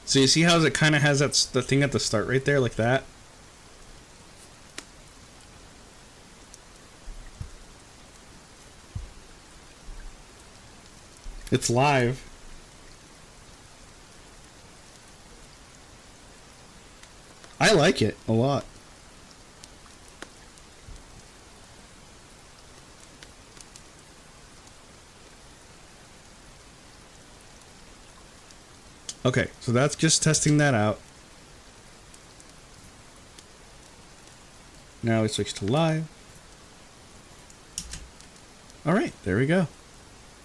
So you see how it kind of has the thing at the start right there, like that? It's live. I like it a lot. Okay, so that's just testing that out. Now we switch to live. Alright, there we go.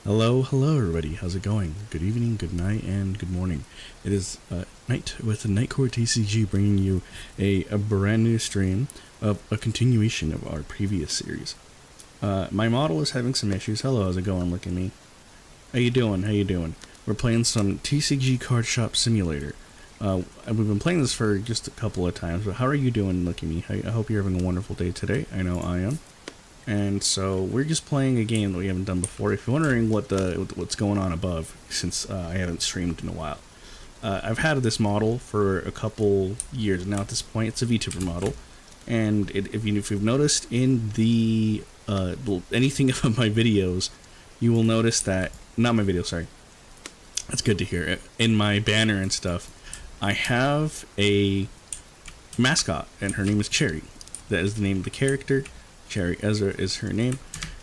Hello everybody, how's it going? Good evening, good night, and good morning. It is night with the KnightCoreTCG bringing you a brand new stream of a continuation of our previous series. My model is having some issues. Hello, how's it going? Look at me. How you doing? We're playing some TCG Card Shop Simulator. We've been playing this for just a couple of times, but how are you doing? Look at me. I hope you're having a wonderful day today. I know I am. And so we're just playing a game that we haven't done before. If you're wondering what's going on above, since I haven't streamed in a while, I've had this model for a couple years now. At this point, it's a VTuber model, and if you've noticed in the anything of my videos, you will notice that not my video. Sorry, that's good to hear. In my banner and stuff, I have a mascot, and her name is Cherry. That is the name of the character. Cherry Ezra is her name,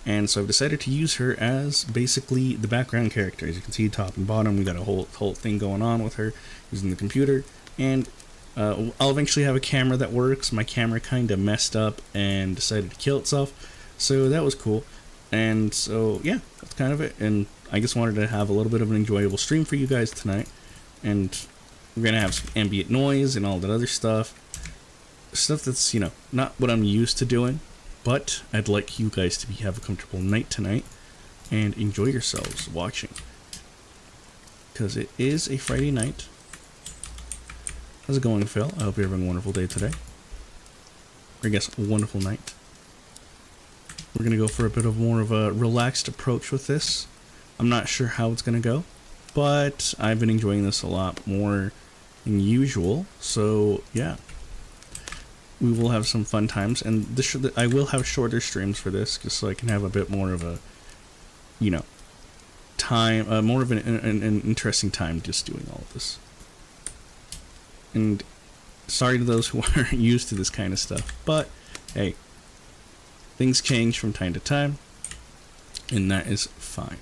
and so I've decided to use her as basically the background character. As you can see, top and bottom, we got a whole thing going on with her using the computer, and I'll eventually have a camera that works. My camera kind of messed up and decided to kill itself, so that was cool. And so yeah, that's kind of it. And I just wanted to have a little bit of an enjoyable stream for you guys tonight, and we're gonna have some ambient noise and all that other stuff that's, you know, not what I'm used to doing. But I'd like you guys to have a comfortable night tonight and enjoy yourselves watching, because it is a Friday night. How's it going, Phil? I hope you're having a wonderful day today. Or I guess a wonderful night. We're going to go for a bit of more of a relaxed approach with this. I'm not sure how it's going to go, but I've been enjoying this a lot more than usual. So yeah. We will have some fun times, and I will have shorter streams for this, just so I can have a bit more of a, you know, time, more of an interesting time just doing all of this. And sorry to those who aren't used to this kind of stuff, but hey, things change from time to time, and that is fine.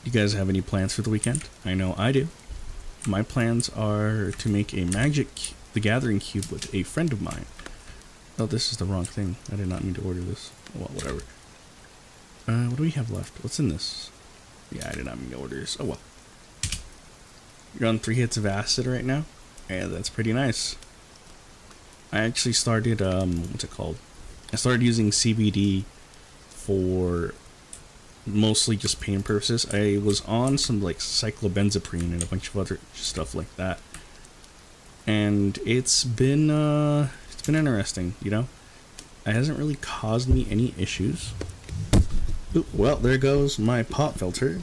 You guys have any plans for the weekend? I know I do. My plans are to make a the Gathering cube with a friend of mine. Oh, this is the wrong thing. I did not mean to order this. Well, whatever. What do we have left? What's in this? Yeah, I did not mean to order this. Oh well. You're on 3 hits of acid right now? Yeah, that's pretty nice. I actually started, what's it called? I started using CBD for mostly just pain purposes. I was on some like cyclobenzaprine and a bunch of other stuff like that. And it's been interesting, you know. It hasn't really caused me any issues. Oop, well, there goes my pop filter.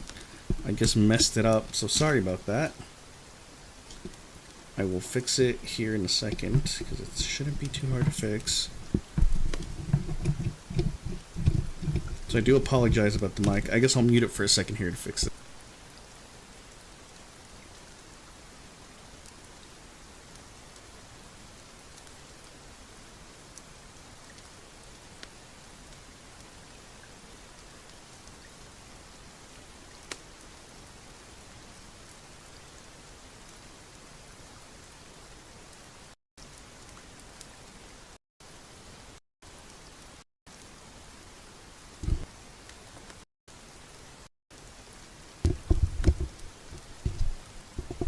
I just messed it up, so sorry about that. I will fix it here in a second, because it shouldn't be too hard to fix. So I do apologize about the mic. I guess I'll mute it for a second here to fix it.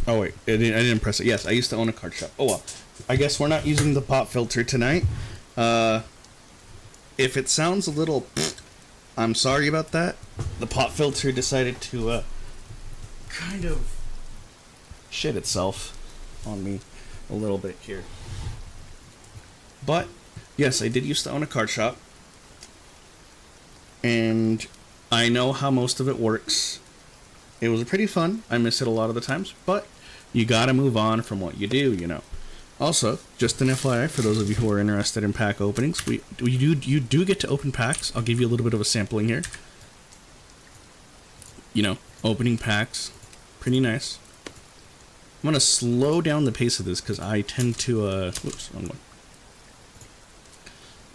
Oh wait, I didn't press it. Yes, I used to own a card shop. Oh well, I guess we're not using the pop filter tonight. If it sounds a little, I'm sorry about that. The pop filter decided to kind of shit itself on me a little bit here. But yes, I did used to own a card shop, and I know how most of it works. It was pretty fun. I miss it a lot of the times, but you gotta move on from what you do, you know. Also, just an FYI for those of you who are interested in pack openings, you do get to open packs. I'll give you a little bit of a sampling here. You know, opening packs, pretty nice. I'm gonna slow down the pace of this because I tend to whoops, wrong one.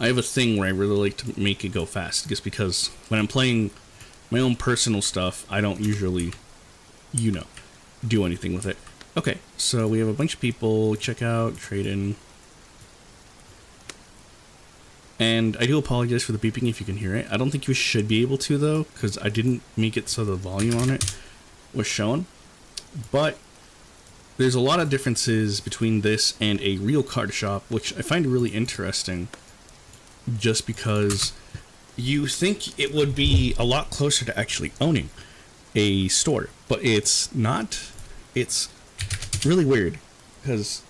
I have a thing where I really like to make it go fast, just because when I'm playing my own personal stuff, I don't usually, you know, do anything with it. Okay, so we have a bunch of people. Check out, trade in. And I do apologize for the beeping if you can hear it. I don't think you should be able to, though, because I didn't make it so the volume on it was shown. But there's a lot of differences between this and a real card shop, which I find really interesting, just because you think it would be a lot closer to actually owning a store, but it's not. It's really weird because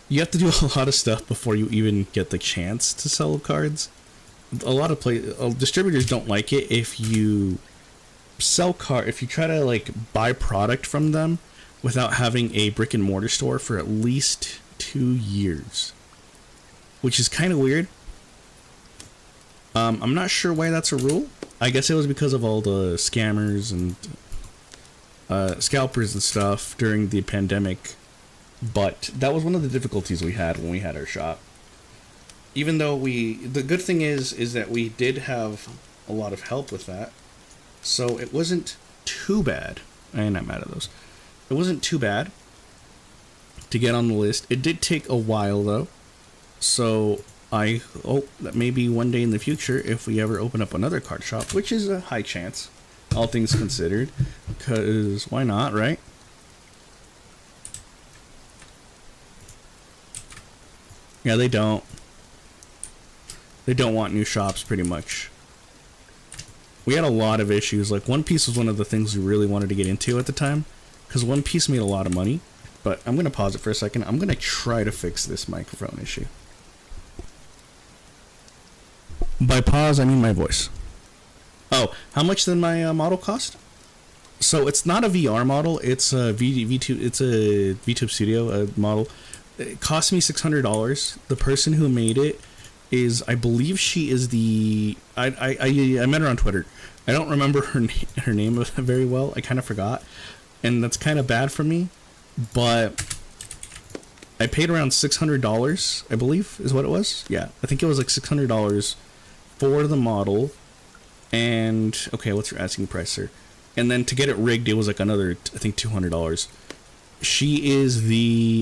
you have to do a lot of stuff before you even get the chance to sell cards. A lot of distributors don't like it if you if you try to like buy product from them without having a brick and mortar store for at least 2 years, which is kind of weird. I'm not sure why that's a rule. I guess it was because of all the scammers and scalpers and stuff during the pandemic, but that was one of the difficulties we had when we had our shop. Even though the good thing is that we did have a lot of help with that, so it wasn't too bad. I'm not mad at those. It wasn't too bad to get on the list. It did take a while though, so I hope that maybe one day in the future, if we ever open up another card shop, which is a high chance, all things considered, because why not, right? Yeah, they don't want new shops, pretty much. We had a lot of issues. Like, One Piece was one of the things we really wanted to get into at the time, because One Piece made a lot of money. But I'm going to pause it for a second. I'm going to try to fix this microphone issue. By pause, I mean my voice. Oh, how much did my model cost? So it's not a VR model. It's a V2. It's a VTube Studio model. It cost me $600. The person who made it is, I believe she is the. I met her on Twitter. I don't remember her name very well. I kind of forgot, and that's kind of bad for me. But I paid around $600. I believe is what it was. Yeah, I think it was like $600 for the model. And okay, what's your asking price, sir? And then to get it rigged, it was like another, I think, $200. She is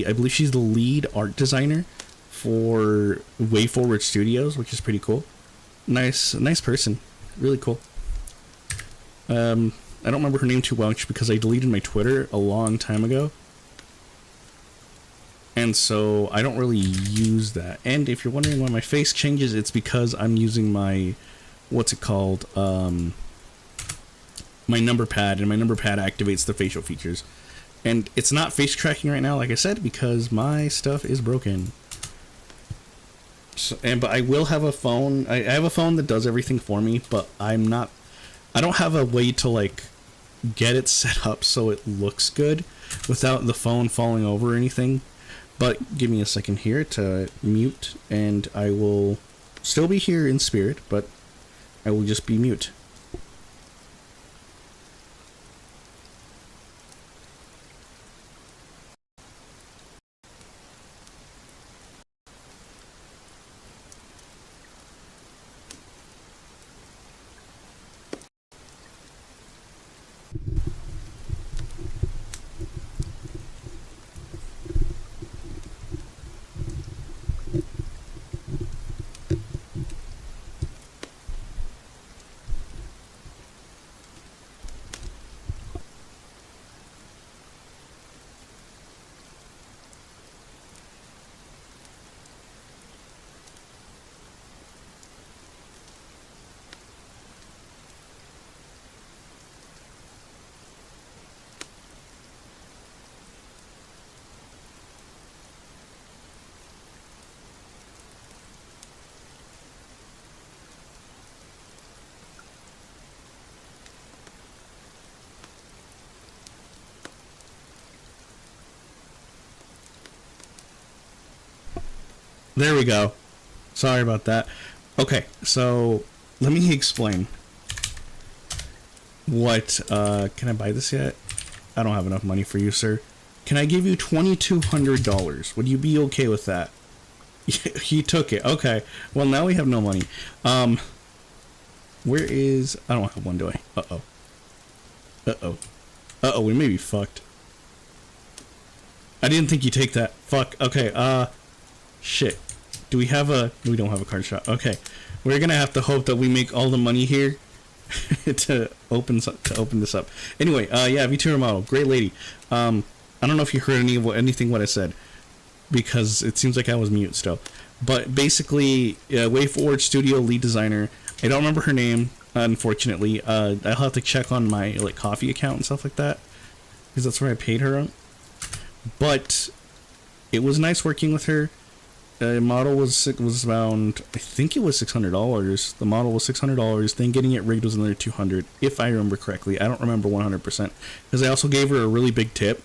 I believe she's the lead art designer for Way Forward Studios, which is pretty cool. Nice person, really cool. I don't remember her name too much because I deleted my Twitter a long time ago, and so I don't really use that. And if you're wondering why my face changes, it's because I'm using my, what's it called, my number pad, and my number pad activates the facial features. And it's not face tracking right now, like I said, because my stuff is broken. So, but I will have a phone. I have a phone that does everything for me, but I don't have a way to like get it set up so it looks good without the phone falling over or anything. But give me a second here to mute, and I will still be here in spirit, but I will just be mute. There we go. Sorry about that. Okay, so let me explain. What, can I buy this yet? I don't have enough money for you, sir. Can I give you $2,200? Would you be okay with that? He took it. Okay. Well, now we have no money. Where is... I don't have one, do I? Uh-oh. Uh-oh. Uh-oh, we may be fucked. I didn't think you'd take that. Fuck. Okay, shit. Do we have a... We don't have a card shop. Okay. We're gonna have to hope that we make all the money here to open this up. Anyway, yeah, VTuber model. Great lady. I don't know if you heard anything what I said, because it seems like I was mute still. But basically, Way Forward Studio lead designer. I don't remember her name, unfortunately. I'll have to check on my like coffee account and stuff like that, because that's where I paid her on. But it was nice working with her. Model was around, I think it was $600. The model was $600. Then getting it rigged was another $200, if I remember correctly. I don't remember 100%, because I also gave her a really big tip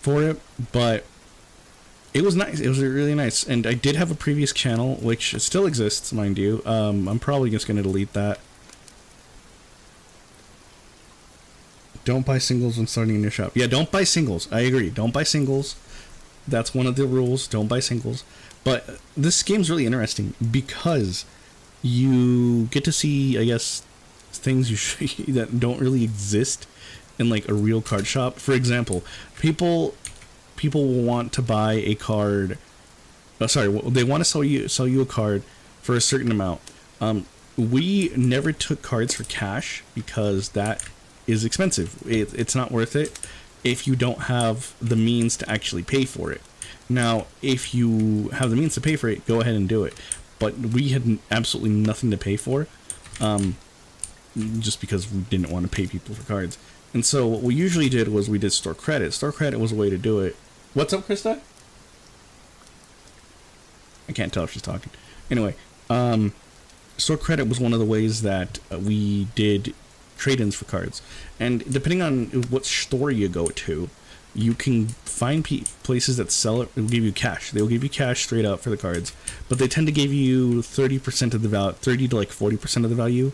for it. But it was nice. It was really nice. And I did have a previous channel, which still exists, mind you. I'm probably just going to delete that. Don't buy singles when starting a new shop. Yeah, don't buy singles. I agree. Don't buy singles. That's one of the rules. Don't buy singles. But this game's really interesting because you get to see, I guess, things that don't really exist in like a real card shop. For example, people will want to buy a card. They want to sell you a card for a certain amount. We never took cards for cash because that is expensive. It's not worth it if you don't have the means to actually pay for it. Now, if you have the means to pay for it, go ahead and do it. But we had absolutely nothing to pay for, just because we didn't want to pay people for cards. And so what we usually did was we did store credit. Store credit was a way to do it. What's up, Krista? I can't tell if she's talking. Anyway, store credit was one of the ways that we did trade-ins for cards. And depending on what store you go to, you can find places that sell it. Will give you cash. They'll give you cash straight up for the cards, but they tend to give you 30% of the value, 30 to like 40% of the value.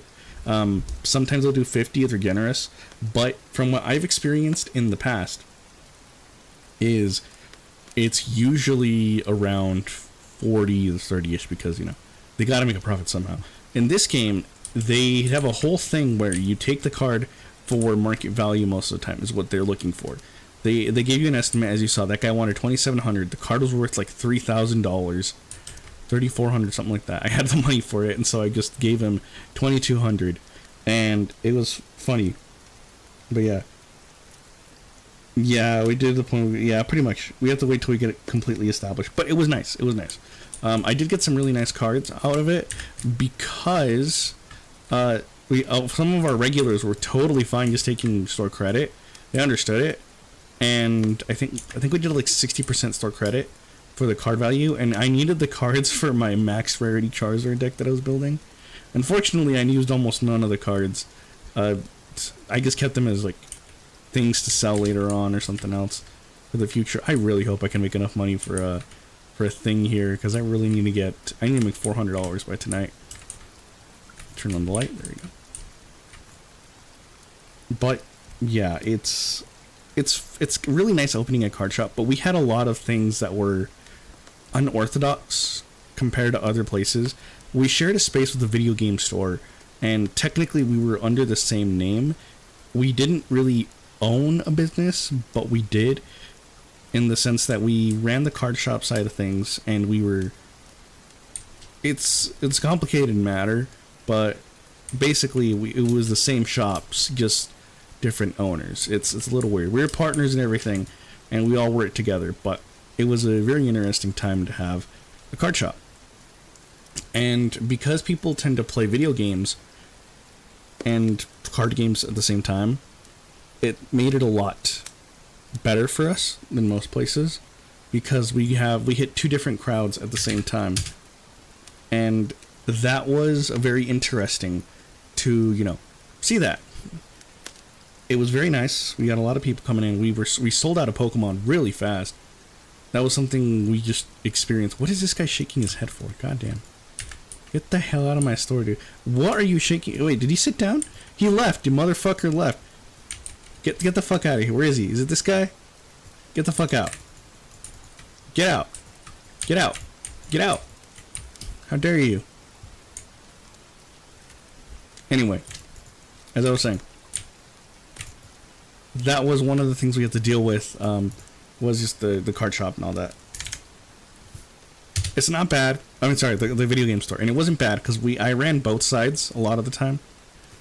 Sometimes they'll do 50 if they're generous, but from what I've experienced in the past, is it's usually around 40 to 30ish, because they got to make a profit somehow. In this game, they have a whole thing where you take the card for market value most of the time is what they're looking for. They gave you an estimate, as you saw. That guy wanted $2,700. The card was worth like $3,000, $3,400, something like that. I had the money for it, and so I just gave him $2,200, and it was funny. But yeah, we did the point. Yeah, pretty much. We have to wait till we get it completely established. But it was nice. It was nice. I did get some really nice cards out of it because some of our regulars were totally fine just taking store credit. They understood it, and I think we did like 60% store credit for the card value, and I needed the cards for my max rarity Charizard deck that I was building. Unfortunately, I used almost none of the cards. I just kept them as like things to sell later on or something else for the future. I really hope I can make enough money for a thing here, because I really need to make $400 by tonight. Turn on the light. There we go. But yeah, it's really nice opening a card shop, but we had a lot of things that were unorthodox compared to other places. We shared a space with a video game store, and technically we were under the same name. We didn't really own a business, but we did, in the sense that we ran the card shop side of things, and we were... It's a complicated matter, but basically it was the same shops, just different owners. It's a little weird. We were partners and everything, and we all worked together, but it was a very interesting time to have a card shop. And because people tend to play video games and card games at the same time, it made it a lot better for us than most places, because we hit two different crowds at the same time, and that was a very interesting to see that. It was very nice. We got a lot of people coming in. We sold out of Pokemon really fast. That was something we just experienced. What is this guy shaking his head for? God damn. Get the hell out of my store, dude. What are you shaking? Wait, did he sit down? He left. You motherfucker left. Get the fuck out of here. Where is he? Is it this guy? Get the fuck out. Get out. Get out. Get out. How dare you? Anyway, as I was saying, that was one of the things we had to deal with, was just the card shop and all that. It's not bad. I mean, sorry, the video game store. And it wasn't bad because I ran both sides a lot of the time.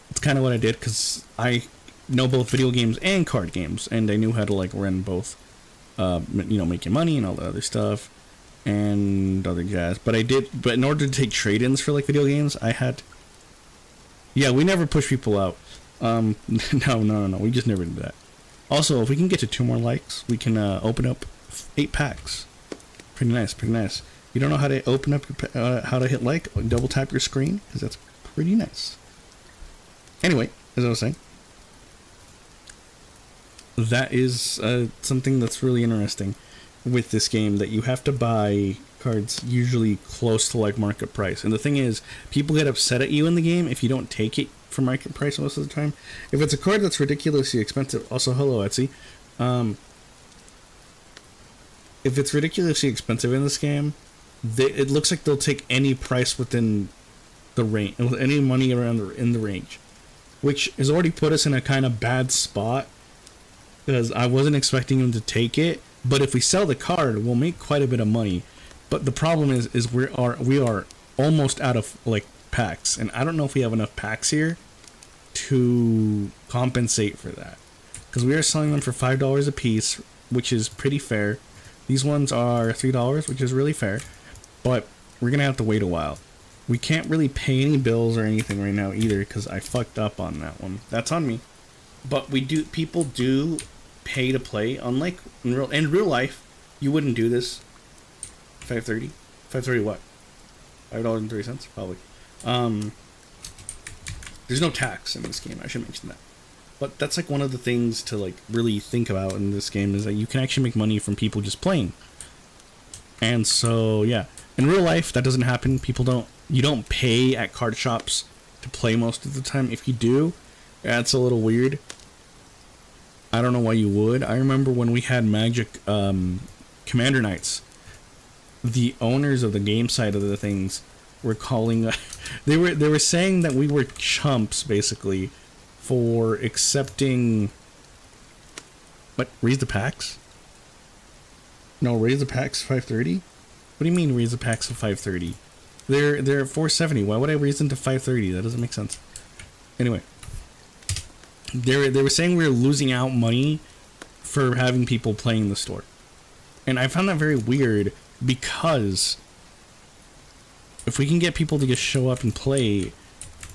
It's kind of what I did because I know both video games and card games. And I knew how to, like, run both, you know, making money and all the other stuff and other jazz. But in order to take trade-ins for, like, video games, I had... Yeah, we never push people out. No, we just never did that. Also, if we can get to 2 more likes, we can open up 8 packs. Pretty nice, pretty nice. You don't know how to open up your, how to hit like, double tap your screen, because that's pretty nice. Anyway, as I was saying, that is something that's really interesting with this game, that you have to buy cards usually close to like market price. And the thing is, people get upset at you in the game if you don't take it for market price most of the time. If it's a card that's ridiculously expensive, also hello Etsy, if it's ridiculously expensive in this game, it looks like they'll take any price within the range, any money around in the range, which has already put us in a kind of bad spot, because I wasn't expecting them to take it. But if we sell the card, we'll make quite a bit of money. But the problem is we are almost out of like packs, and I don't know if we have enough packs here to compensate for that, because we are selling them for $5 a piece, which is pretty fair. These ones are $3, which is really fair, but we're gonna have to wait a while. We can't really pay any bills or anything right now either, because I fucked up on that one. That's on me. But people do pay to play. Unlike in real life, you wouldn't do this. $5.30 what? $5.03 probably. There's no tax in this game. I should mention that. But that's like one of the things to like really think about in this game, is that you can actually make money from people just playing. And so yeah, in real life that doesn't happen. You don't pay at card shops to play most of the time. If you do, that's a little weird. I don't know why you would. I remember when we had Magic Commander Nights, the owners of the game side of the things were calling they were saying that we were chumps basically for accepting raise the packs? No, raise the packs $5.30? What do you mean raise the packs to $5.30? They're $4.70. Why would I raise them to $5.30? That doesn't make sense. Anyway, they were saying we were losing out money for having people playing the store. And I found that very weird, because if we can get people to just show up and play,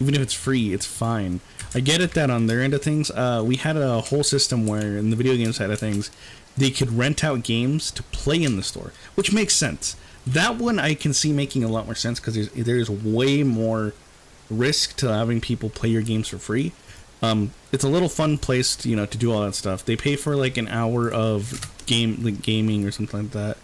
even if it's free, it's fine. I get it that on their end of things, we had a whole system where in the video game side of things, they could rent out games to play in the store, which makes sense. That one I can see making a lot more sense, because there's way more risk to having people play your games for free. It's a little fun place to, to do all that stuff. They pay for like an hour of gaming or something like that.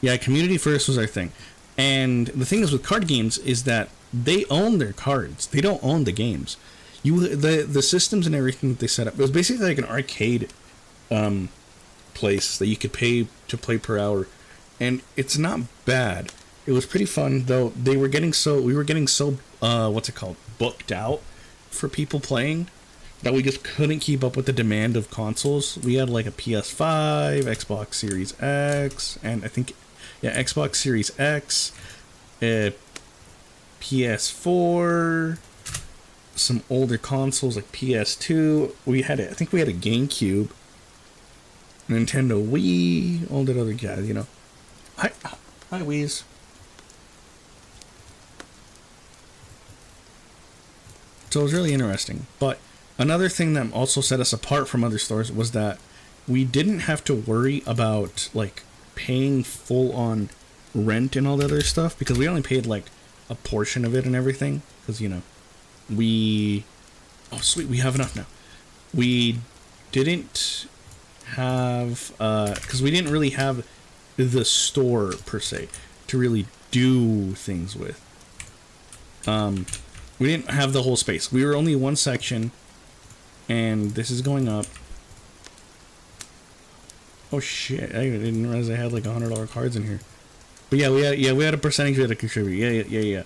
Yeah, community first was our thing. And the thing is with card games is that they own their cards. They don't own the games. The systems and everything that they set up, it was basically like an arcade place that you could pay to play per hour. And it's not bad. It was pretty fun, though. We were getting so booked out for people playing, that we just couldn't keep up with the demand of consoles. We had like a PS5, Xbox Series X, and I think, yeah, Xbox Series X, PS4, some older consoles like PS2. I think we had a GameCube, Nintendo Wii, all that other guys, Hi Wii's. So it was really interesting. But another thing that also set us apart from other stores was that we didn't have to worry about like paying full on rent and all the other stuff, because we only paid like a portion of it and everything, because we have enough now. We didn't have because we didn't really have the store per se to really do things with. We didn't have the whole space. We were only one section, and this is going up. Oh shit! I didn't realize I had like $100 cards in here. But yeah, we had a percentage we had to contribute. Yeah.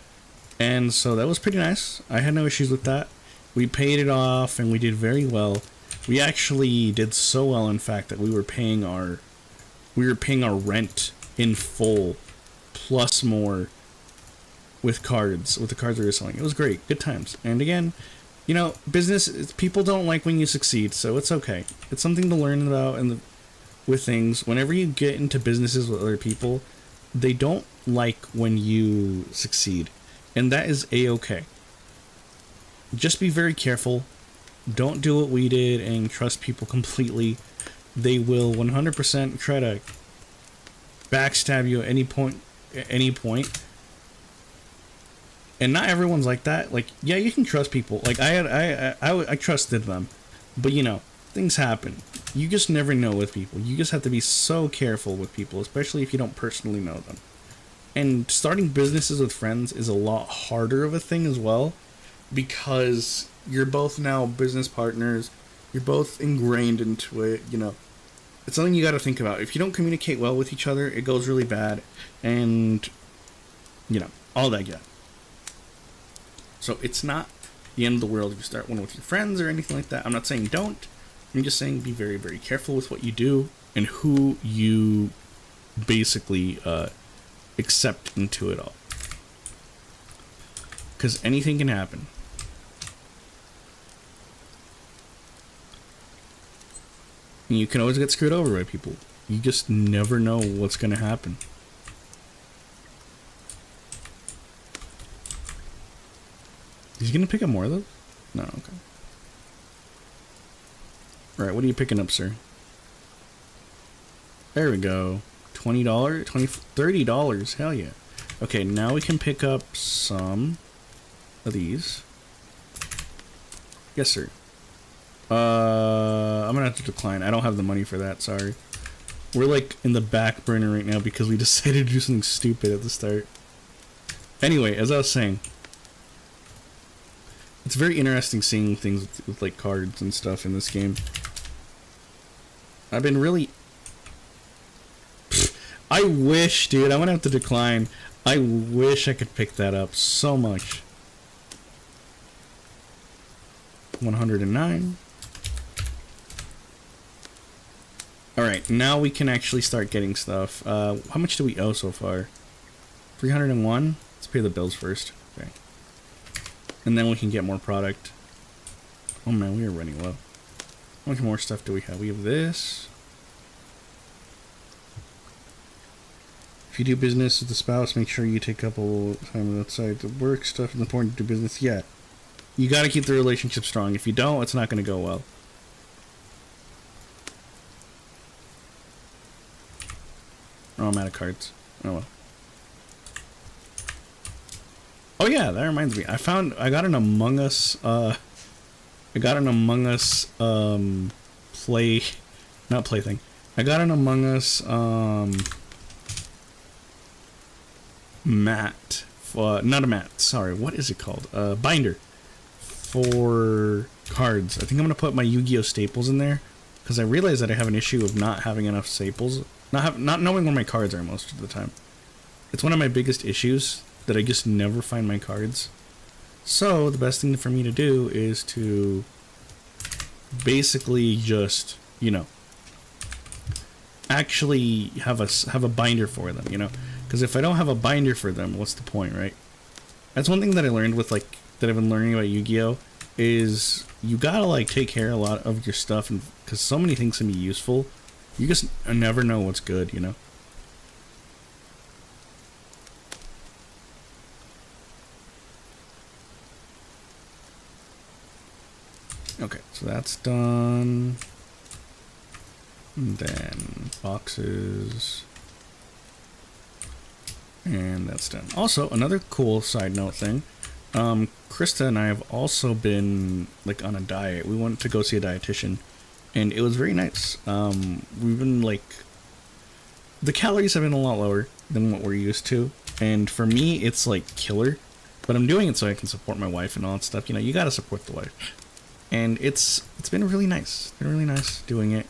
And so that was pretty nice. I had no issues with that. We paid it off, and we did very well. We actually did so well, in fact, that we were paying our rent in full, plus more, with the cards we were selling. It was great, good times. And again, you know, business, people don't like when you succeed, so it's okay. It's something to learn about with things. Whenever you get into businesses with other people, they don't like when you succeed, and that is a-okay. Just be very careful. Don't do what we did and trust people completely. They will 100% try to backstab you at any point. And not everyone's like that. Like, yeah, you can trust people. Like, I trusted them, but you know, things happen. You just never know with people. You just have to be so careful with people, especially if you don't personally know them. And starting businesses with friends is a lot harder of a thing as well, because you're both now business partners. You're both ingrained into it, you know. It's something you got to think about. If you don't communicate well with each other, it goes really bad, and you know, all that, yeah. So it's not the end of the world if you start one with your friends or anything like that. I'm not saying don't. I'm just saying be very, very careful with what you do and who you basically accept into it all. Because anything can happen. And you can always get screwed over by people. You just never know what's going to happen. Is he going to pick up more of those? No, okay. Alright, what are you picking up, sir? There we go. $20? $30. Hell yeah. Okay, now we can pick up some of these. Yes, sir. I'm gonna have to decline. I don't have the money for that, sorry. We're like in the back burner right now because we decided to do something stupid at the start. Anyway, as I was saying, it's very interesting seeing things with like cards and stuff in this game. I've been really... I wish, dude, I'm gonna have to decline. I wish I could pick that up so much. 109. Alright, now we can actually start getting stuff. How much do we owe so far? 301? Let's pay the bills first. Okay. And then we can get more product. Oh man, we are running low. How much more stuff do we have? We have this. If you do business with a spouse, make sure you take a couple time outside the work stuff. It's important to do business. Yeah. You gotta keep the relationship strong. If you don't, it's not gonna go well. Oh, I'm out of cards. Oh well. Oh yeah, that reminds me. I got an Among Us, not plaything. I got an Among Us, mat. Not a mat, sorry. What is it called? Binder. For cards. I think I'm gonna put my Yu-Gi-Oh staples in there, because I realize that I have an issue of not having enough staples. Not knowing where my cards are most of the time. It's one of my biggest issues, that I just never find my cards. So the best thing for me to do is to basically just, you know, actually have a binder for them, you know, because if I don't have a binder for them, what's the point, right? That's one thing that I learned with that I've been learning about Yu-Gi-Oh is you gotta like take care a lot of your stuff, and because so many things can be useful, you just never know what's good, you know. Okay, so that's done. And then boxes. And that's done. Also, another cool side note thing. Krista and I have also been like on a diet. We went to go see a dietitian, and it was very nice. We've been like the calories have been a lot lower than what we're used to, and for me, it's like killer. But I'm doing it so I can support my wife and all that stuff. You know, you gotta support the wife, and it's been really nice. It's been really nice doing it.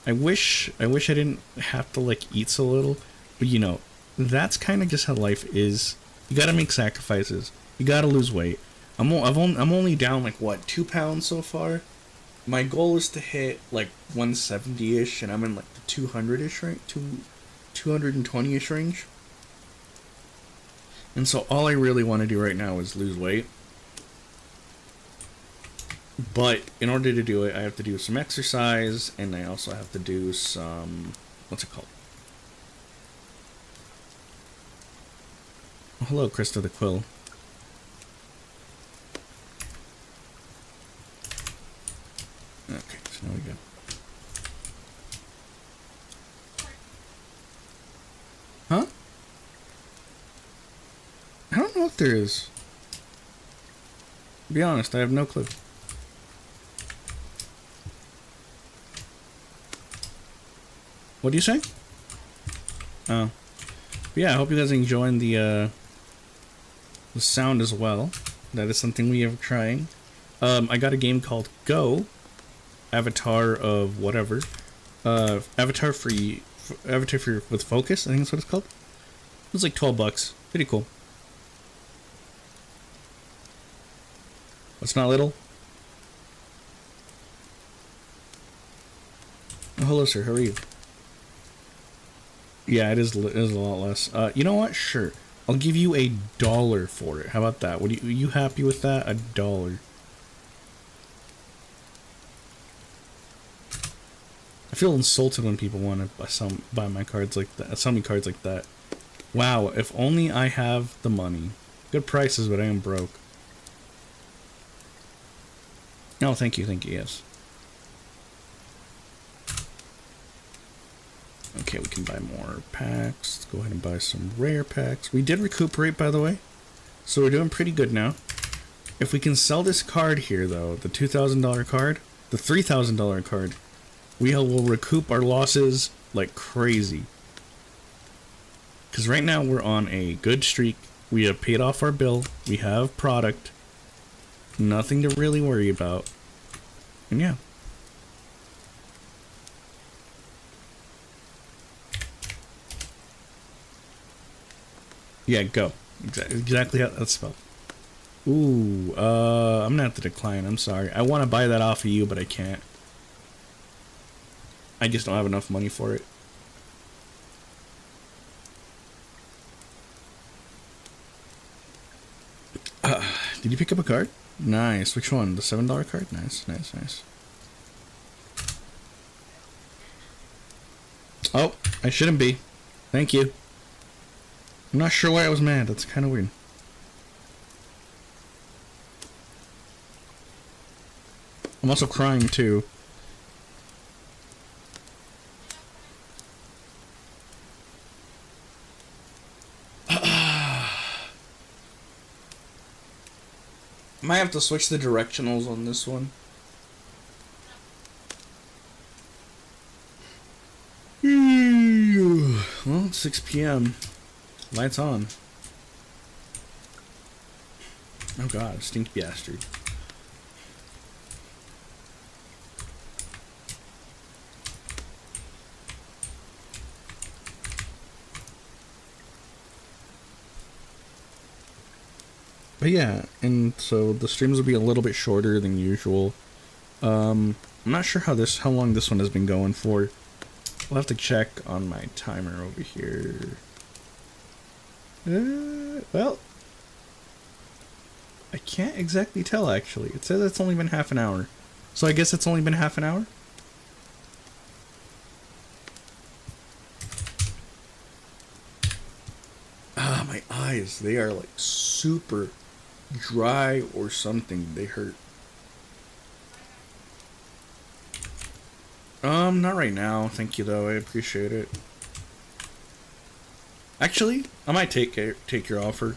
I wish I didn't have to like eat so little, but you know, that's kind of just how life is. You gotta make sacrifices. You gotta lose weight. I'm only down like what, 2 pounds so far. My goal is to hit like 170-ish, and I'm in like the 200-ish range, 220-ish range. And so all I really want to do right now is lose weight. But in order to do it, I have to do some exercise, and I also have to do some, what's it called? Oh, hello, Krista the Quill. Okay, so now we go. Huh? I don't know if there is. To be honest, I have no clue. What do you say? Oh. But yeah, I hope you guys are enjoying the sound as well. That is something we are trying. I got a game called Go. Avatar of whatever. Avatar with focus, I think that's what it's called. It was like $12. Pretty cool. It's not little. Oh, hello, sir. How are you? Yeah, it is a lot less. You know what? Sure. I'll give you $1 for it. How about that? Are you happy with that? $1. I feel insulted when people want to buy my cards like that. Sell me cards like that. Wow, if only I have the money. Good prices, but I am broke. No, thank you, yes. Okay, we can buy more packs. Let's go ahead and buy some rare packs. We did recuperate, by the way. So we're doing pretty good now. If we can sell this card here, though, the $2,000 card, the $3,000 card, we will recoup our losses like crazy. Because right now we're on a good streak. We have paid off our bill. We have product. Nothing to really worry about. And yeah. Yeah, go. Exactly how that's spelled. Ooh, I'm gonna have to decline. I'm sorry. I want to buy that off of you, but I can't. I just don't have enough money for it. Did you pick up a card? Nice. Which one? The $7 card? Nice. Oh, I shouldn't be. Thank you. I'm not sure why I was mad. That's kind of weird. I'm also crying too. Might have to switch the directionals on this one. Well, it's 6 p.m. Lights on. Oh god, stinky bastard. But yeah, and so the streams will be a little bit shorter than usual. I'm not sure how long this one has been going for. I'll have to check on my timer over here. Well, I can't exactly tell actually. It says it's only been half an hour. So I guess it's only been half an hour? Ah, my eyes, they are like super dry or something. They hurt. Not right now. Thank you though. I appreciate it. Actually, I might take your offer.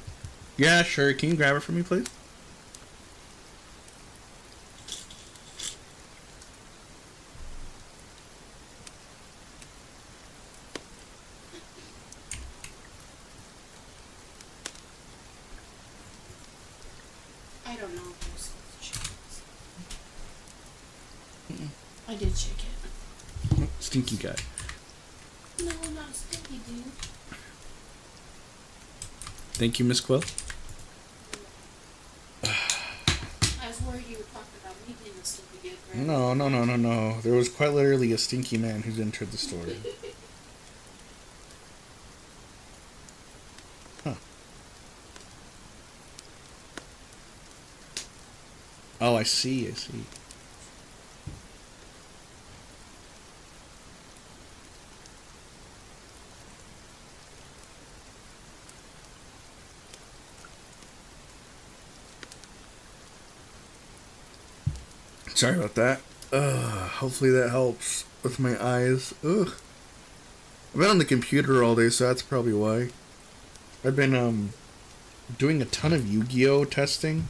Yeah, sure. Can you grab it for me, please? I did shake it. Stinky guy. No, not stinky, dude. Thank you, Miss Quill. I was worried you were talking about me being a stinky dude, right? No. There was quite literally a stinky man who's entered the store. Huh. Oh, I see. Sorry about that. Hopefully that helps with my eyes. Ugh. I've been on the computer all day, so that's probably why. I've been doing a ton of Yu-Gi-Oh testing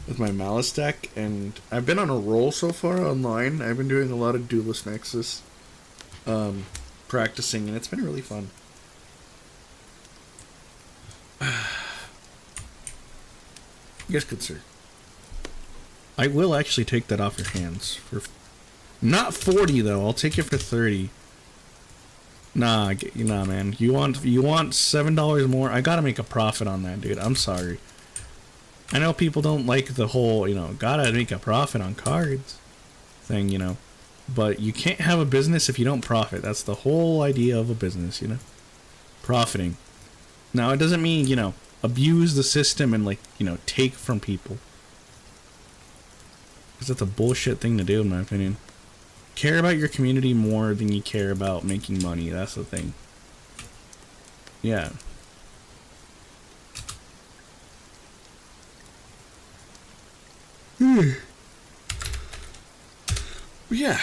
with my Malice deck, and I've been on a roll so far online. I've been doing a lot of Duelist Nexus practicing, and it's been really fun. Yes, good sir. I will actually take that off your hands for not 40 though. I'll take it for 30. Nah, man. You want $7 more? I gotta make a profit on that, dude. I'm sorry. I know people don't like the whole, gotta make a profit on cards thing, but you can't have a business if you don't profit. That's the whole idea of a business, profiting. Now, it doesn't mean, abuse the system and take from people. Because that's a bullshit thing to do, in my opinion. Care about your community more than you care about making money. That's the thing. Yeah. Yeah.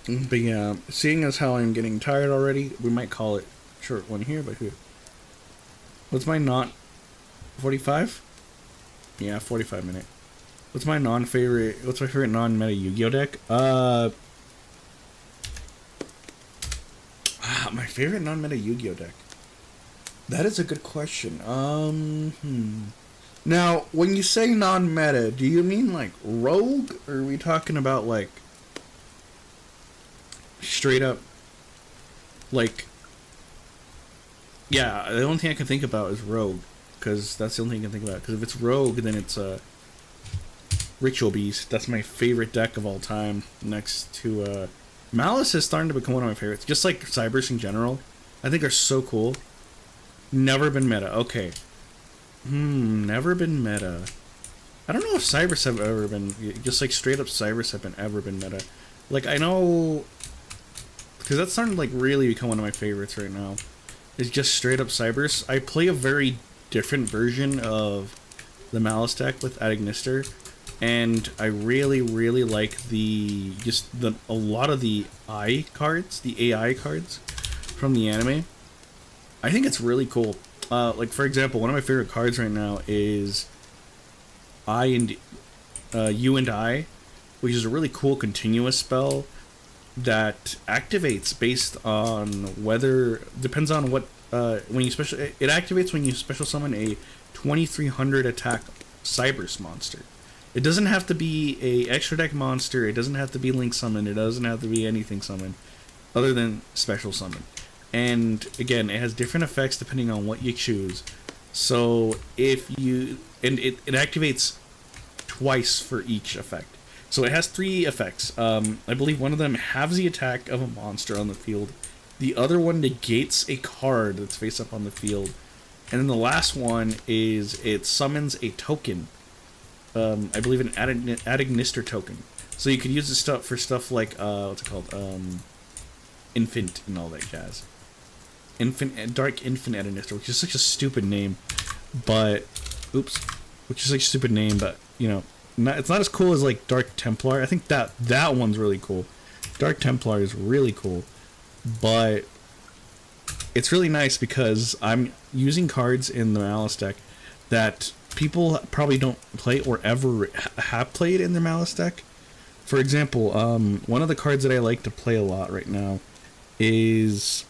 But yeah, seeing as how I'm getting tired already, we might call it short one here, but who? What's my not 45? Yeah, 45 minute. What's my favorite non-meta Yu-Gi-Oh deck? My favorite non-meta Yu-Gi-Oh deck. That is a good question. Now, when you say non-meta, do you mean like Rogue, or are we talking about like straight up yeah, the only thing I can think about is Rogue, because that's the only thing I can think about. Because if it's Rogue, then it's Ritual Beast. That's my favorite deck of all time, next to Malice is starting to become one of my favorites, just like Cybers in general. I think they're so cool. Never been meta. Okay. Never been meta. I don't know if Cybers have ever been, just like straight up Cybers have ever been meta. Like, I know, because that's starting to really become one of my favorites right now. It's just straight up Cybers. I play a very different version of the Malice deck with Adagnister, and I really like a lot of the AI cards from the anime. I think it's really cool. Like, for example, one of my favorite cards right now is You and I, which is a really cool continuous spell that activates based on depends on what it activates when you special summon a 2300 attack Cybers monster. It doesn't have to be a extra deck monster, it doesn't have to be link summon, it doesn't have to be anything summon other than special summon. And again, it has different effects depending on what you choose. So it activates twice for each effect. So it has 3 effects. I believe one of them halves the attack of a monster on the field. The other one negates a card that's face up on the field. And then the last one is it summons a token. I believe an Adagnister token. So you could use this stuff for stuff like, what's it called? Infant and all that jazz. Dark Infant Adagnister, which is such a stupid name. But, which is like a stupid name, but, it's not as cool as like Dark Templar. I think that one's really cool. Dark Templar is really cool, but it's really nice because I'm using cards in the Malice deck that people probably don't play or ever have played in their Malice deck. For example, one of the cards that I like to play a lot right now is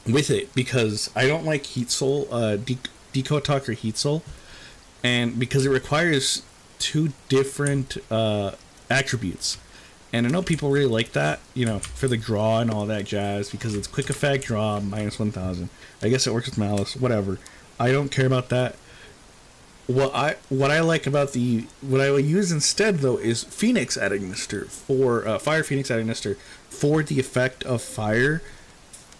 with it, because I don't like Heat Soul, Decode Talker Heat Soul, and because it requires 2 different attributes. And I know people really like that, you know, for the draw and all that jazz, because it's quick effect, draw, minus 1000. I guess it works with Malice, whatever. I don't care about that. What I like about what I will use instead though is Phoenix Adagnister for Fire Phoenix Adagnister for the effect of fire,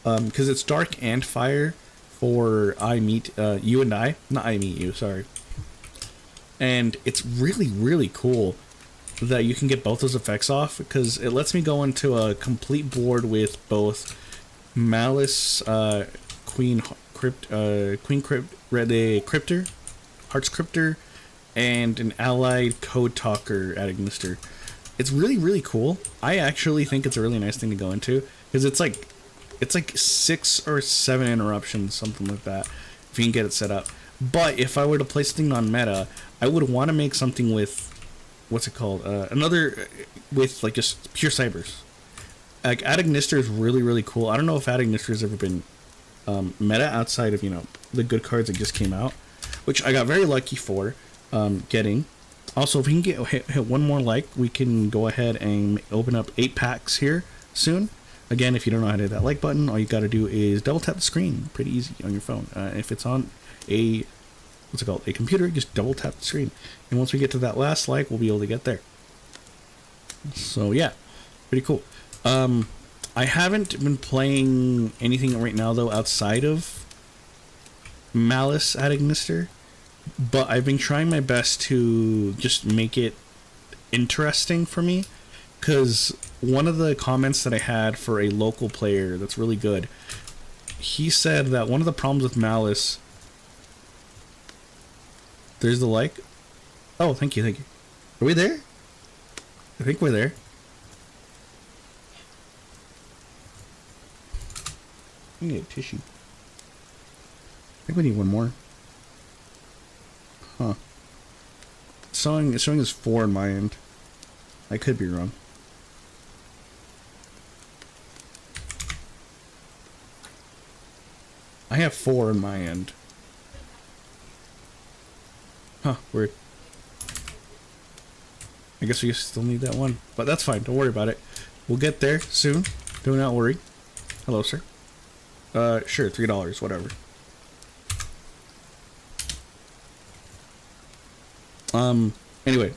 because it's dark and fire for I meet you and I, not I meet you, sorry. And it's really cool that you can get both those effects off, because it lets me go into a complete board with both Malice, Queen Cryptor, Hearts Cryptor, and an allied Code Talker Adagnister. It's really cool. I actually think it's a really nice thing to go into, because it's like 6 or 7 interruptions, something like that, if you can get it set up. But if I were to play something on meta, I would want to make something with, what's it called? Another with like just pure cybers. Like Adagnister is really cool. I don't know if Adagnister has ever been meta outside of, you know, the good cards that just came out, which I got very lucky for getting. Also, if we can hit one more like, we can go ahead and open up 8 packs here soon. Again, if you don't know how to hit that like button, all you got to do is double tap the screen. Pretty easy on your phone. If it's on a computer, just double tap the screen, and once we get to that last like, we'll be able to get there. So yeah, pretty cool. I haven't been playing anything right now though outside of Malice Adagnister, but I've been trying my best to just make it interesting for me, because one of the comments that I had for a local player that's really good, he said that one of the problems with Malice, there's the like. Oh, thank you. Are we there? I think we're there. I need a tissue. I think we need one more. Huh. It's showing as 4 on my end. I could be wrong. I have 4 on my end. Huh, weird. I guess we still need that one, but that's fine. Don't worry about it. We'll get there soon. Do not worry. Hello, sir. Sure, $3, whatever. Anyway,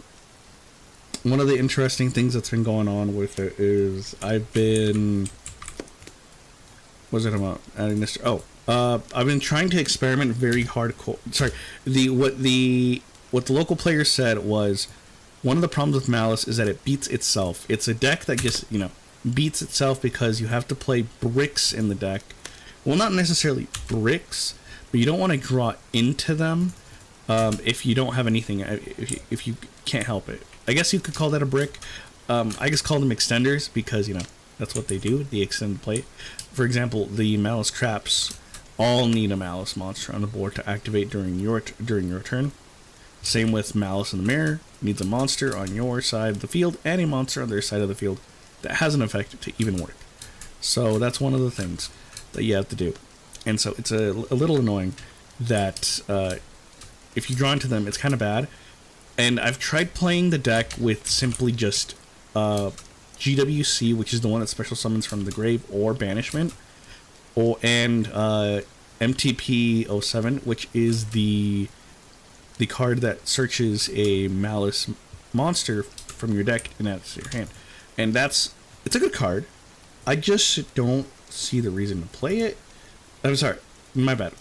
one of the interesting things that's been going on with it is I've been, what's it about? Adding this. Oh, I've been trying to experiment very hardcore. Sorry, what the local player said was one of the problems with Malice is that it beats itself. It's a deck that just, you know, beats itself because you have to play bricks in the deck. Well, not necessarily bricks, but you don't want to draw into them if you don't have anything, if you can't help it. I guess you could call that a brick. I just call them extenders because, you know, that's what they do. They extend the play. For example, the Malice traps all need a Malice monster on the board to activate during your turn. Same with Malice in the Mirror. Needs a monster on your side of the field and a monster on their side of the field that has an effect to even work. So that's one of the things that you have to do. And so it's a little annoying that if you draw into them, it's kind of bad. And I've tried playing the deck with simply just GWC, which is the one that special summons from the grave or banishment, and MTP 07, which is the card that searches a Malice monster from your deck and adds to your hand. And it's a good card. I just don't see the reason to play it. I'm sorry, my bad.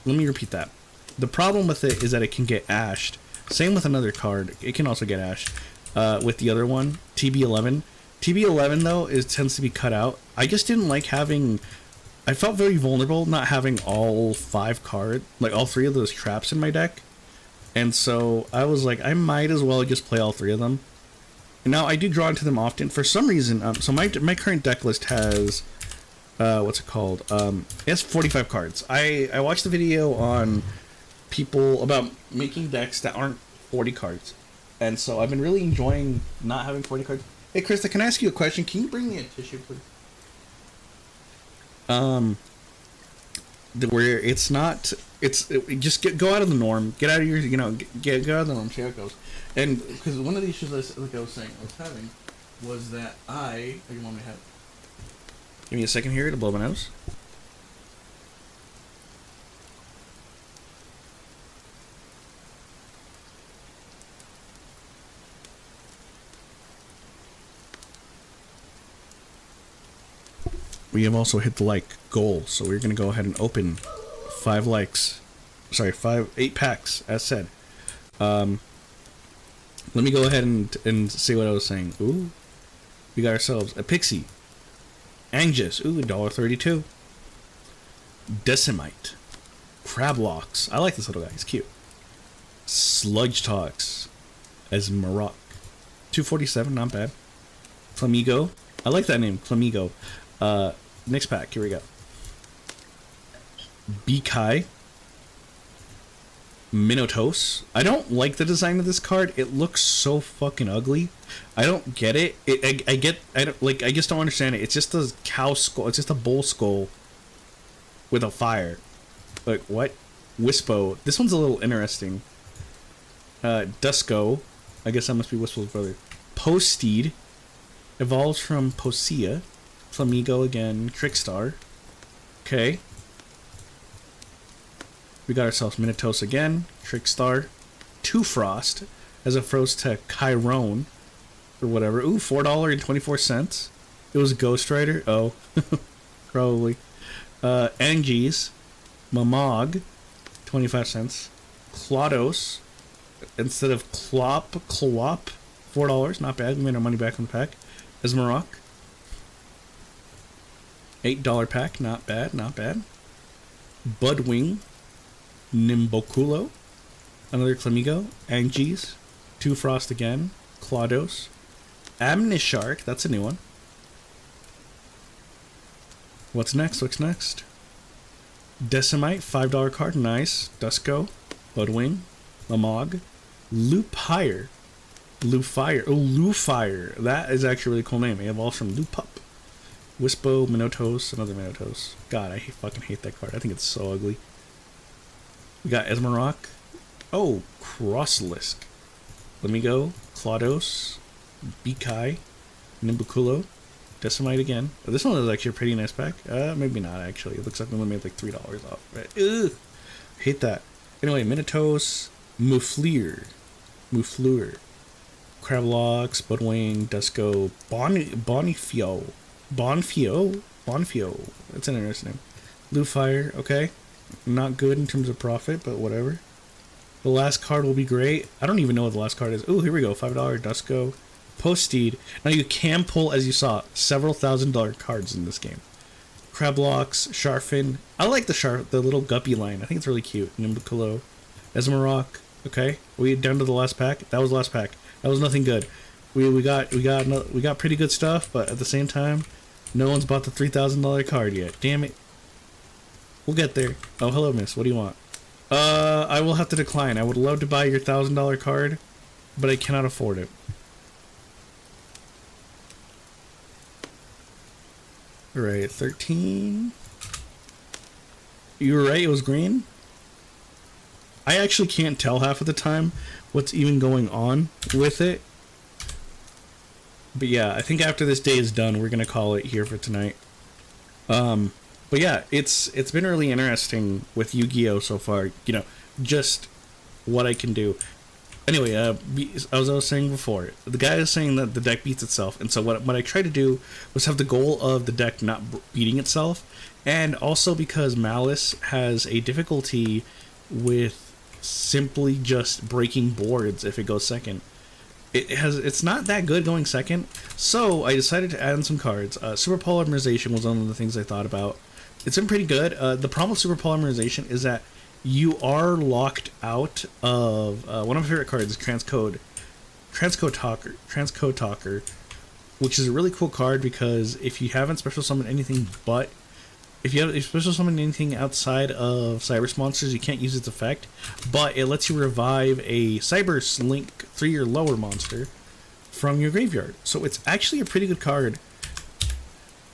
Let me repeat that. The problem with it is that it can get ashed. Same with another card. It can also get ashed. With the other one, TB11. TB11 though tends to be cut out. I just didn't like having. I felt very vulnerable not having all 5 cards, like all 3 of those traps in my deck. And so I was like, I might as well just play all 3 of them. And now I do draw into them often. For some reason, so my current deck list has, what's it called? It has 45 cards. I watched the video on people about making decks that aren't 40 cards. And so I've been really enjoying not having 40 cards. Hey, Krista, can I ask you a question? Can you bring me a tissue, please? Where it's just go out of the norm. Get out of your, get out of the norm. See how it goes. And because one of the issues, like I was saying, I was having was that you want me to have? Give me a second here to blow my nose. We have also hit the like goal, so we're gonna go ahead and open 8 packs, as said. Let me go ahead and see what I was saying. Ooh, we got ourselves a Pixie, Angus, ooh, $1.32, Decimite, Crablocks. I like this little guy, he's cute. Sludge Talks, Esmarock, $2.47, not bad. Flamigo, I like that name, Flamigo. Next pack, here we go. Bekai, Minotaurus. I don't like the design of this card. It looks so fucking ugly. I don't get it. I just don't understand it. It's just a cow skull. It's just a bull skull with a fire. Like, what? Wispo. This one's a little interesting. Dusko. I guess that must be Wispo's brother. Posteed. Evolves from Posea. Flamigo again. Trickstar. Okay. We got ourselves Minotaurus again. Trickstar. Two Frost. As a froze to Chiron. Or whatever. Ooh, $4.24. It was Ghost Rider. Oh. Probably. Angies. Mamog. 25 cents. Klodos. Instead of Clop. $4. Not bad. We made our money back on the pack. Esmarock. $8 pack. Not bad. Not bad. Budwing. Nimboculo. Another Flamigo. Angies. Two Frost again. Klodos. Amnishark. That's a new one. What's next? What's next? Decimite. $5 card. Nice. Dusko. Budwing. Lamog. Lupire. Lufire. Oh, Lufire. That is actually a really cool name. It evolves from Lupup. Wispo, Minotaurus, another Minotaurus. God, I fucking hate that card. I think it's so ugly. We got Esmarock. Oh, Crosslisk. Flamigo, Klodos, Bekai, Nimbukulo, Decimite again. Oh, this one is actually a pretty nice pack. Maybe not actually. It looks like we only made like $3 off. Right? Ugh, hate that. Anyway, Minotaurus, Mufleur, Crablocks, Budwing, Dusko, Bonfio. That's an interesting name. Lufire, okay. Not good in terms of profit, but whatever. The last card will be great. I don't even know what the last card is. Oh, here we go. $5 Dusko. Posteed. Now you can pull, as you saw, several $1,000 cards in this game. Crablocks, Sharfin. I like the little guppy line. I think it's really cute. Nimbukulo. Esmarock. Okay. We down to the last pack. That was the last pack. That was nothing good. We got pretty good stuff, but at the same time, no one's bought the $3,000 card yet. Damn it. We'll get there. Oh, hello, miss. What do you want? I will have to decline. I would love to buy your $1,000 card, but I cannot afford it. Alright, 13. You were right, it was green. I actually can't tell half of the time what's even going on with it. But yeah, I think after this day is done, we're gonna call it here for tonight. But yeah, it's been really interesting with Yu-Gi-Oh so far. You know, just what I can do. Anyway, as I was saying before, the guy is saying that the deck beats itself, and so what I tried to do was have the goal of the deck not beating itself, and also because Malice has a difficulty with simply just breaking boards if it goes second. It's not that good going second, so I decided to add in some cards. Super Polymerization was one of the things I thought about. It's been pretty good. The problem with Super Polymerization is that you are locked out of one of my favorite cards is Transcode Talker, which is a really cool card because if you haven't special summoned anything if you special summon anything outside of Cybers monsters, you can't use its effect, but it lets you revive a Cybers Link 3 or lower monster from your graveyard. So it's actually a pretty good card.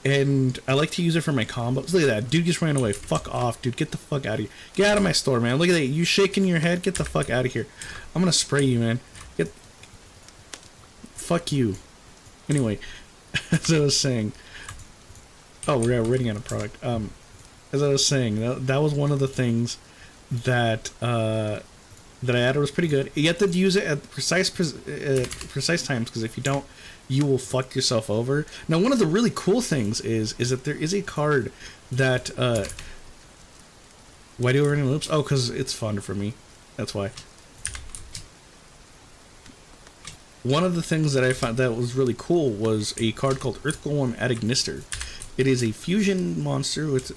And I like to use it for my combos. Look at that. Dude just ran away. Fuck off, dude. Get the fuck out of here. Get out of my store, man. Look at that. You shaking your head? Get the fuck out of here. I'm gonna spray you, man. Get... Fuck you. Anyway, as I was saying... Oh, we're running out of product. As I was saying, that was one of the things that that I added was pretty good. You have to use it at precise times, because if you don't, you will fuck yourself over. Now, one of the really cool things is that there is a card that why do we run in loops? Oh, because it's fun for me. That's why. One of the things that I found that was really cool was a card called Earth Golem at Ignister. It is a fusion monster with...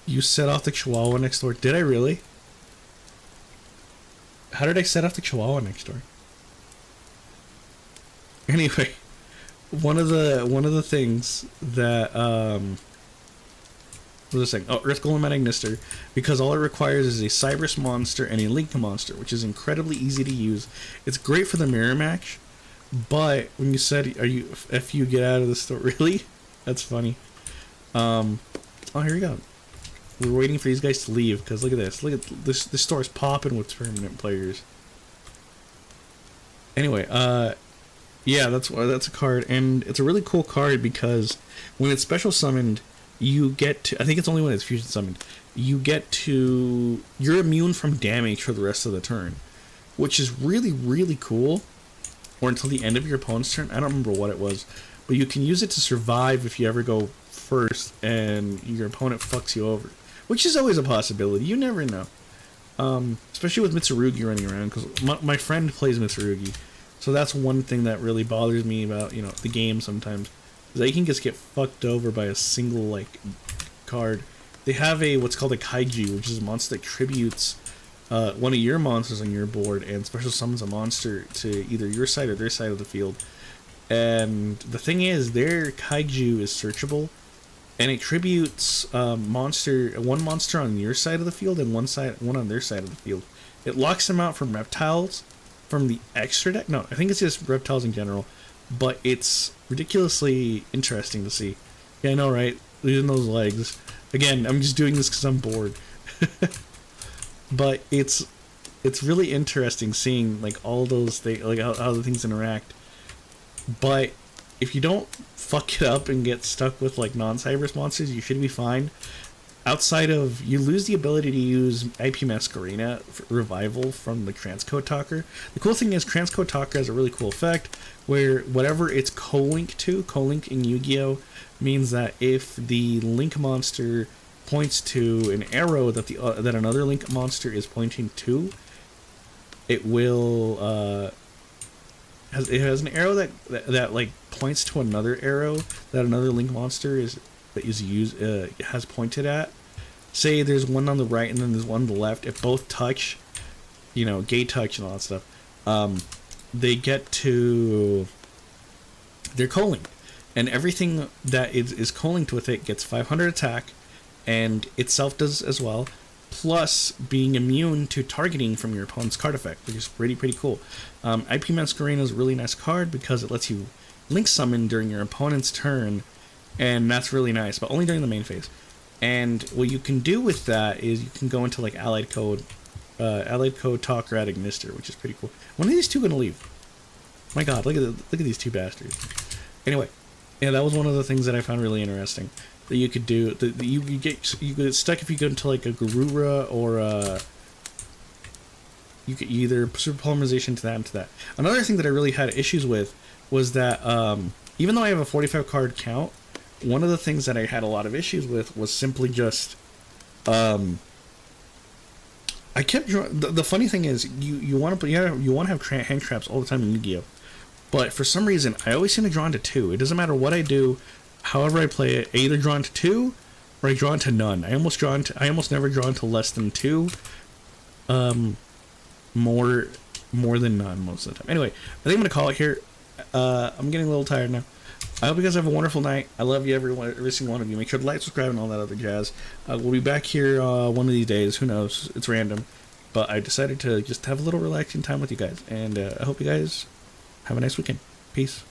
You set off the Chihuahua next door. Did I really? How did I set off the Chihuahua next door? Anyway, one of the things that what was I saying? Oh, Earth Golem at Ignister, because all it requires is a Cyberus monster and a Link monster, which is incredibly easy to use. It's great for the mirror match, but when you said, "Are you if you get out of the store?" Really? That's funny. Oh, here we go. We're waiting for these guys to leave, because look at this. Look at this. This store is popping with permanent players. Anyway, yeah, that's a card, and it's a really cool card because when it's special summoned, you get to... I think it's only when it's fusion summoned. You get to... You're immune from damage for the rest of the turn, which is really, really cool. Or until the end of your opponent's turn. I don't remember what it was, but you can use it to survive if you ever go first and your opponent fucks you over. Which is always a possibility. You never know. Especially with Mitsurugi running around, because my friend plays Mitsurugi. So that's one thing that really bothers me about, you know, the game sometimes. Is they can just get fucked over by a single, like, card. They have what's called a Kaiju, which is a monster that tributes one of your monsters on your board and special summons a monster to either your side or their side of the field. And the thing is, their Kaiju is searchable. And it tributes one monster on your side of the field and one on their side of the field. It locks them out from reptiles from the extra deck. No, I think it's just reptiles in general. But it's ridiculously interesting to see. Yeah, I know, right? Losing those legs. Again, I'm just doing this because I'm bored. But it's really interesting seeing like all those things, like how the things interact. But if you don't fuck it up and get stuck with like non-Cyberus monsters, you should be fine. Outside of, you lose the ability to use IP Masquerena for revival from the Transcode Talker. The cool thing is Transcode Talker has a really cool effect where whatever it's co-linked to, co-link in Yu-Gi-Oh! Means that if the Link monster points to an arrow that that another Link monster is pointing to, it will it has an arrow that like points to another arrow that another Link monster has pointed at. Say there's one on the right and then there's one on the left. If both touch, you know, gay touch and all that stuff, they get to... They're co-linked. And everything that is co-linked with it gets 500 attack, and itself does as well, plus being immune to targeting from your opponent's card effect, which is pretty cool. IP Masquerena is a really nice card because it lets you Link summon during your opponent's turn, and that's really nice, but only during the main phase. And what you can do with that is you can go into like Allied Code Talker at Ignister, which is pretty cool. When are these two gonna leave? My God, look at these two bastards. Anyway, yeah, that was one of the things that I found really interesting that you could do. You get stuck if you go into like a Garura or you could either super polymerization to that and to that. Another thing that I really had issues with was that even though I have a 45 card count, one of the things that I had a lot of issues with was simply just I kept drawing. The funny thing is you want to have hand traps all the time in Yu-Gi-Oh, but for some reason I always seem to draw into 2. It doesn't matter what I do, however I play it. I either draw into 2 or I draw into none. I almost never draw into less than 2. More than none most of the time. Anyway, I think I'm gonna call it here. I'm getting a little tired now. I hope you guys have a wonderful night. I love you, every single one of you. Make sure to like, subscribe, and all that other jazz. We'll be back here one of these days. Who knows? It's random. But I decided to just have a little relaxing time with you guys. And I hope you guys have a nice weekend. Peace.